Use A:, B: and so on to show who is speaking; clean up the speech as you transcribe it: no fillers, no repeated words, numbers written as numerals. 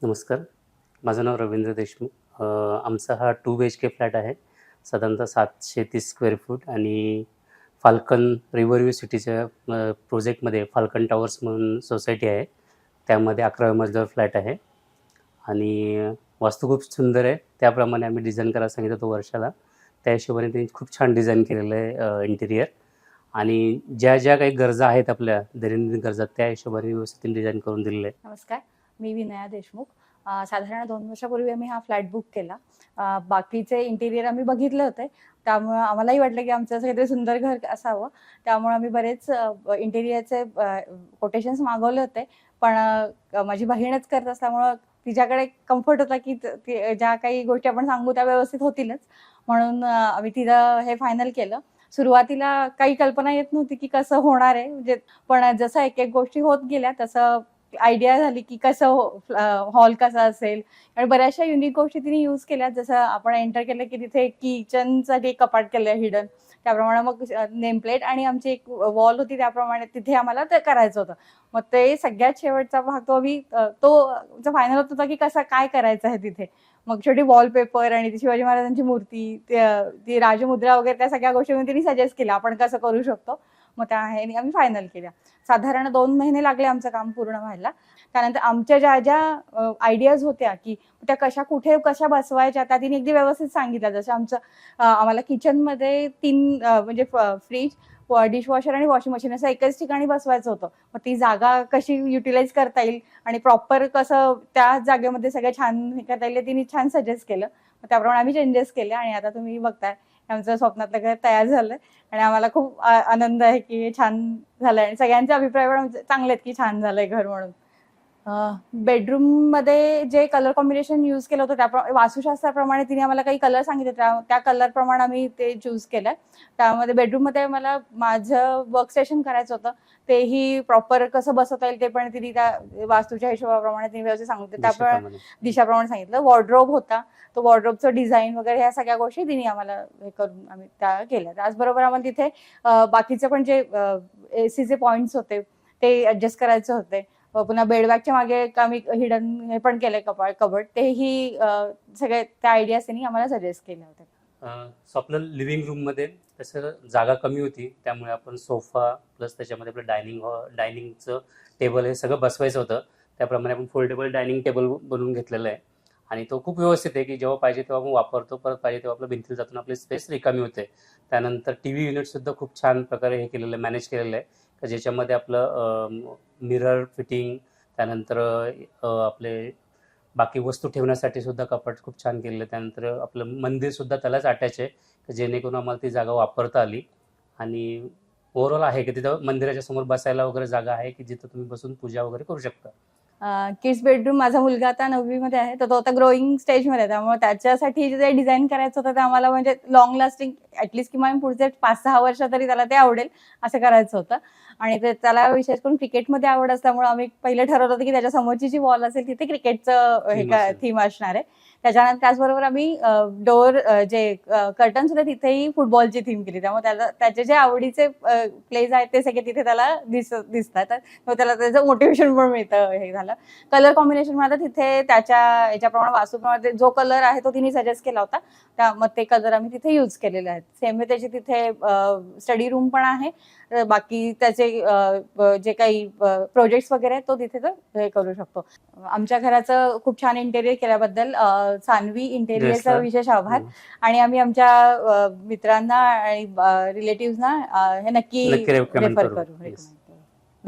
A: नमस्कार. माझं नाव रवींद्र देशमुख. आमचा हा 2 BHK फ्लॅट आहे. साधारणतः 730 स्क्वेअर फूट आणि फाल्कन रिव्हरव्ह्यू सिटीच्या प्रोजेक्टमध्ये फाल्कन टॉवर्स म्हणून सोसायटी आहे. त्यामध्ये 11व्या मजल्यावर फ्लॅट आहे आणि वास्तू खूप सुंदर आहे. त्याप्रमाणे आम्ही डिझाईन करायला सांगितलं होतं वर्षाला. त्या हिशोबाने त्यांनी खूप छान डिझाईन केलेलं आहे इंटिरियर आणि ज्या काही गरजा आहेत आपल्या दैनंदिन गरजा त्या हिशोबाने व्यवस्थित डिझाईन करून दिलेलं आहे.
B: नमस्कार, मी विनया देशमुख. साधारण 2 वर्षापूर्वी आम्ही हा फ्लॅट बुक केला. बाकीचे इंटिरियर आम्ही बघितले होते. त्यामुळे आम्हालाही वाटलं की आमचं असं काहीतरी सुंदर घर असावं. त्यामुळे आम्ही बरेच इंटिरियरचे कोटेशन्स मागवले होते. पण माझी बहीणच करत असल्यामुळं तिच्याकडे कम्फर्ट होता की ज्या काही गोष्टी आपण सांगू त्या व्यवस्थित होतीलच. म्हणून आम्ही तिला हे फायनल केलं. सुरुवातीला काही कल्पना येत नव्हती की कसं होणार आहे. म्हणजे पण जसं एक गोष्टी होत गेल्या तसं आयडिया झाली की कसं हॉल कसा असेल आणि बऱ्याचशा युनिक गोष्टी तिने यूज केल्या. जसं आपण एंटर केलं की तिथे किचनसाठी एक कपाट केलं हिडन. त्याप्रमाणे मग नेम प्लेट आणि आमची एक वॉल होती त्याप्रमाणे तिथे आम्हाला ते करायचं होतं. मग ते सगळ्यात शेवटचा भाग तो आम्ही तो फायनल होत होता की कसं काय करायचं आहे तिथे. मग शेवटी वॉलपेपर आणि ती शिवाजी महाराजांची मूर्ती, ती राजमुद्रा वगैरे त्या सगळ्या गोष्टी तिने सजेस्ट केल्या आपण कसं करू शकतो. मग त्या ह्याने आम्ही फायनल केल्या. साधारण 2 महिने लागले आमचं काम पूर्ण व्हायला. त्यानंतर आमच्या ज्या आयडियाज होत्या की त्या कुठे कशा बसवायच्या त्या तिने अगदी व्यवस्थित सांगितल्या. जसं आमचं आम्हाला किचनमध्ये 3 म्हणजे फ्रीज, डिशवॉशर आणि वॉशिंग मशीन असं एकाच ठिकाणी बसवायचं होतं. मग ती जागा कशी युटिलाइज करता येईल आणि प्रॉपर कसं त्या जागेमध्ये सगळं छान हे करता येईल तिने छान सजेस्ट केलं. त्याप्रमाणे आम्ही चेंजेस केले आणि आता तुम्ही बघताय आमचं स्वप्नातलं घर तयार झालंय आणि आम्हाला खूप आनंद आहे की हे छान झालंय आणि सगळ्यांचे अभिप्राय पण चांगले आहेत की छान झालंय घर म्हणून. बेडरूममध्ये जे कलर कॉम्बिनेशन यूज केलं होतं त्या वास्तुशास्त्राप्रमाणे तिने आम्हाला काही कलर सांगितले. त्या कलरप्रमाणे आम्ही ते चूज केलंय. त्यामध्ये बेडरूममध्ये मला माझं वर्कस्टेशन करायचं होतं. तेही प्रॉपर कसं बसवता येईल ते पण तिने त्या वास्तूच्या हिशोबाप्रमाणे तिने व्यवस्थित सांगितलं. त्याप्रमाणे दिशाप्रमाणे सांगितलं. वॉर्डरोब होता. तो वॉर्डरोबचं डिझाईन वगैरे ह्या सगळ्या गोष्टी तिने आम्हाला हे करून आम्ही त्या केल्या. त्याचबरोबर आम्हाला तिथे बाकीचे पण जे एसीचे पॉईंट्स होते ते ऍडजस्ट करायचे होते. पुन्हा बेडबॅगच्या मागे आम्ही हिडन हे पण केलंय कबड. तेही सगळे त्या आयडियाज त्यांनी आम्हाला सजेस्ट केल्या होत्या.
A: सो आपलं लिव्हिंग रूममध्ये तसं जागा कमी होती त्यामुळे आपण सोफा प्लस त्याच्यामध्ये आपलं डायनिंगचं टेबल हे सगळं बसवायचं होतं. त्याप्रमाणे आपण फोल्डेबल डायनिंग टेबल बनवून घेतलेलं आहे आणि तो खूप व्यवस्थित आहे की जेव्हा पाहिजे तेव्हा आपण वापरतो. परत पाहिजे तेव्हा आपलं भिंतीला जाताना आपली स्पेस रिकामी होते. त्यानंतर TV युनिटसुद्धा खूप छान प्रकारे हे केलेलं आहे, मॅनेज केलेलं आहे ज्याच्यामध्ये आपलं मिरर फिटिंग, त्यानंतर आपले बाकी वस्तू ठेवण्यासाठी सुद्धा कपाट खूप छान केलेलं आहे. त्यानंतर आपलं मंदिर सुद्धा त्यालाच अटॅच आहे जेणेकरून आम्हाला ती जागा वापरता आली आणि ओव्हरऑल आहे की तिथं मंदिराच्या समोर बसायला वगैरे जागा आहे की जिथं तुम्ही बसून पूजा वगैरे करू शकता.
B: किड्स बेडरूम माझा मुलगा आता 9वी मध्ये आहे, तर तो आता ग्रोईंग स्टेजमध्ये आहे. त्यामुळे त्याच्यासाठी जे डिझाईन करायचं होतं ते आम्हाला म्हणजे लॉंग लास्टिंग ऍटलीस्ट किमान पुढचे 5-6 वर्ष तरी त्याला ते आवडेल असं करायचं होतं. आणि ते त्याला विशेष करून क्रिकेटमध्ये आवड असल्यामुळे आम्ही पहिले ठरवलं होतं की त्याच्या समोरची जी वॉल असेल तिथे क्रिकेटचं हे थीम असणार आहे. त्याच्यानंतर त्याचबरोबर आम्ही डोअर जे कर्टन्स होते तिथेही फुटबॉलची थीम केली. त्यामुळे त्याचे जे आवडीचे प्लेज आहेत ते सगळे तिथे त्याला दिसतात. त्याला त्याचं मोटिवेशन पण मिळतं. हे झालं कलर कॉम्बिनेशन मध्ये तिथे त्याच्या याच्याप्रमाणे वास्तूप्रमाणे जो कलर आहे तो तिने सजेस्ट केला होता. मग ते कलर आम्ही तिथे यूज केलेले आहेत. सेम त्याची तिथे स्टडी रूम पण आहे. बाकी त्याचे जे काही प्रोजेक्ट्स वगैरे आहेत तो तिथे हे करू शकतो. आमच्या घराचं खूप छान इंटेरियर केल्याबद्दल सान्वी इंटेरियरचा विशेष आभार. आणि आम्ही आमच्या मित्रांना आणि रिलेटिव्हना हे नक्की रेफर करू.